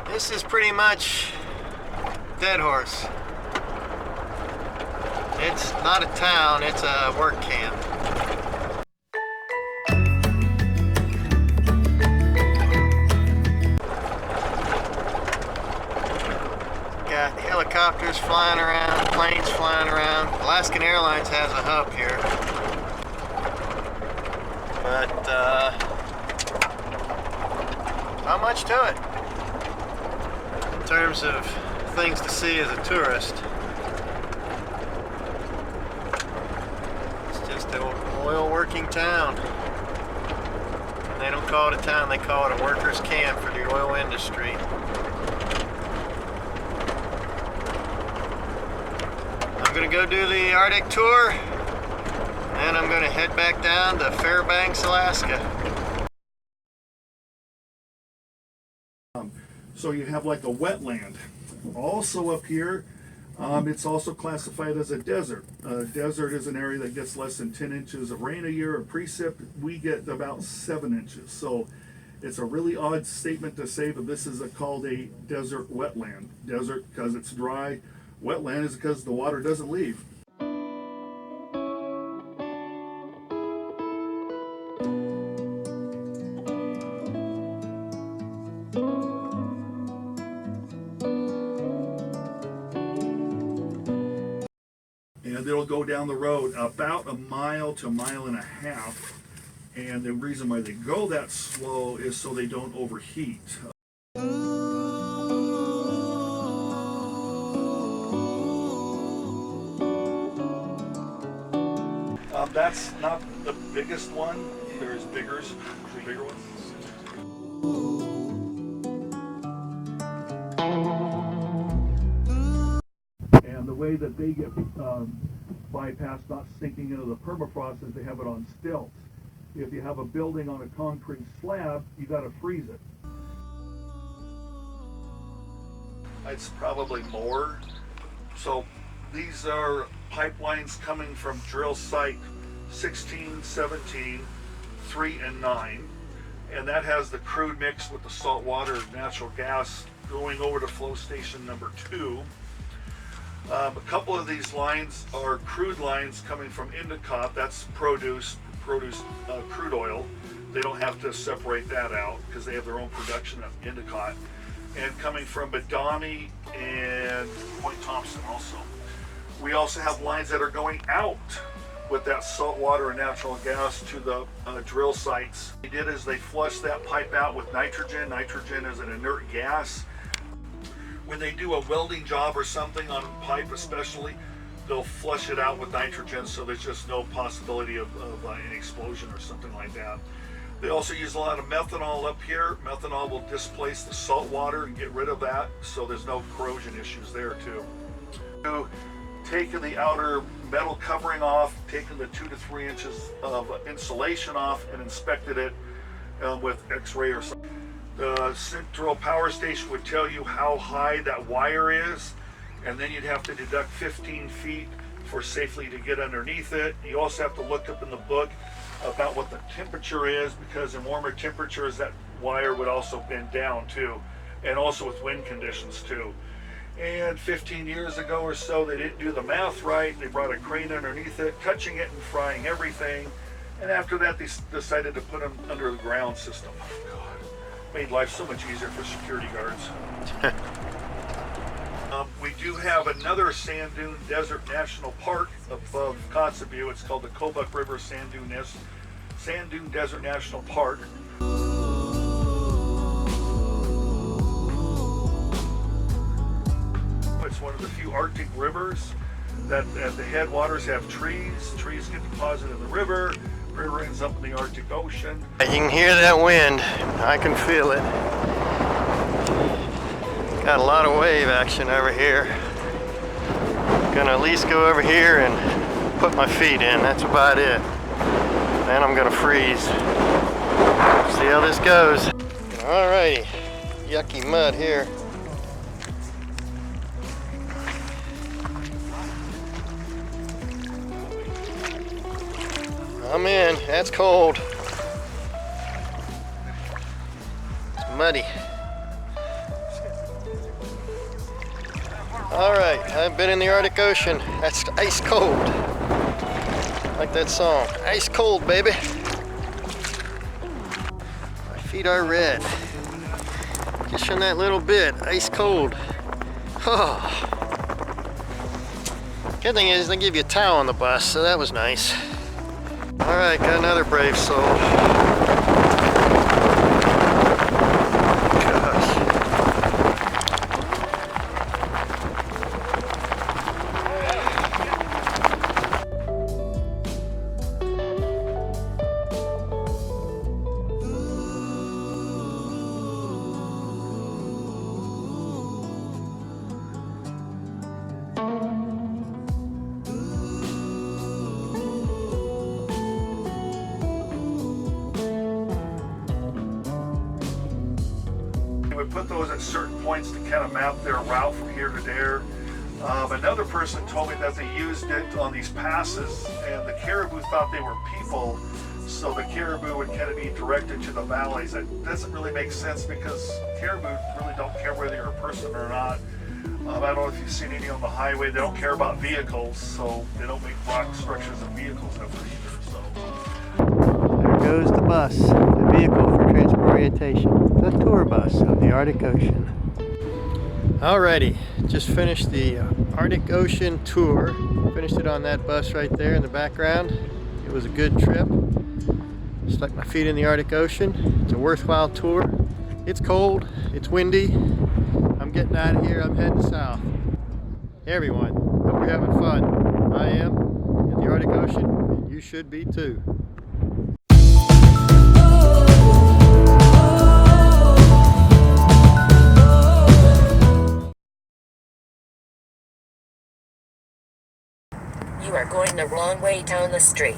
This is pretty much Deadhorse. It's not a town, it's a work camp. Got helicopters flying around, planes flying around. Alaskan Airlines has a hub here. But not much to it in terms of things to see as a tourist. It's just an oil working town. And they don't call it a town, they call it a workers' camp for the oil industry. I'm gonna go do the Arctic tour, and I'm gonna head back down to Fairbanks, Alaska. So you have like a wetland. Also up here, it's also classified as a desert. A desert is an area that gets less than 10 inches of rain a year. A precip, we get about 7 inches. So it's a really odd statement to say, but this is called a desert wetland. Desert because it's dry. Wetland is because the water doesn't leave. And it'll go down the road about a mile to a mile and a half. And the reason why they go that slow is so they don't overheat. That's not the biggest one. There's bigger ones. And the way that they get bypassed, not sinking into the permafrost, is they have it on stilts. If you have a building on a concrete slab, you got to freeze it. It's probably more. So these are pipelines coming from drill site 16, 17, 3, and 9. And that has the crude mixed with the salt water and natural gas going over to flow station number 2. A couple of these lines are crude lines coming from Endicott. That's produced crude oil. They don't have to separate that out because they have their own production of Endicott. And coming from Badani and Point Thompson also. We also have lines that are going out with that salt water and natural gas to the drill sites. What they did is they flushed that pipe out with nitrogen. Nitrogen is an inert gas. When they do a welding job or something on a pipe especially, they'll flush it out with nitrogen so there's just no possibility of an explosion or something like that. They also use a lot of methanol up here. Methanol will displace the salt water and get rid of that, so there's no corrosion issues there too. So, taking the outer metal covering off, taking the 2 to 3 inches of insulation off, and inspected it with X-ray or something. The central power station would tell you how high that wire is, and then you'd have to deduct 15 feet for safely to get underneath it. You also have to look up in the book about what the temperature is, because in warmer temperatures that wire would also bend down too, and also with wind conditions too. And 15 years ago or so, they didn't do the math right. They brought a crane underneath it, touching it and frying everything. And after that, they decided to put them under the ground system. God, made life so much easier for security guards. We do have another sand dune desert national park above Kotzebue. It's called the Kobuk River Sand Dune Desert National Park. It's one of the few Arctic rivers that at the headwaters have trees. Trees get deposited in the river. River ends up in the Arctic Ocean. You can hear that wind. I can feel it. Got a lot of wave action over here. Gonna at least go over here and put my feet in. That's about it. Then I'm gonna freeze. See how this goes. Alrighty, yucky mud here. I'm in. That's cold. It's muddy. Alright, I've been in the Arctic Ocean. That's ice cold. Like that song. Ice cold, baby. My feet are red. Just in that little bit. Ice cold. Oh. Good thing is they give you a towel on the bus, so that was nice. Alright, got another brave soul. We put those at certain points to kind of map their route from here to there. Another person told me that they used it on these passes, and the caribou thought they were people, so the caribou would kind of be directed to the valleys. That doesn't really make sense because caribou really don't care whether you're a person or not. I don't know if you've seen any on the highway. They don't care about vehicles, so they don't make rock structures of vehicles ever either. So There goes the bus, the vehicle for transportation, the tour bus of the Arctic Ocean. Alrighty, just finished the Arctic Ocean tour. Finished it on that bus right there in the background. It was a good trip. Stuck my feet in the Arctic Ocean. It's a worthwhile tour. It's cold, it's windy. I'm getting out of here, I'm heading south. Hey everyone, hope you're having fun. I am in the Arctic Ocean, and you should be too. You are going the wrong way down the street.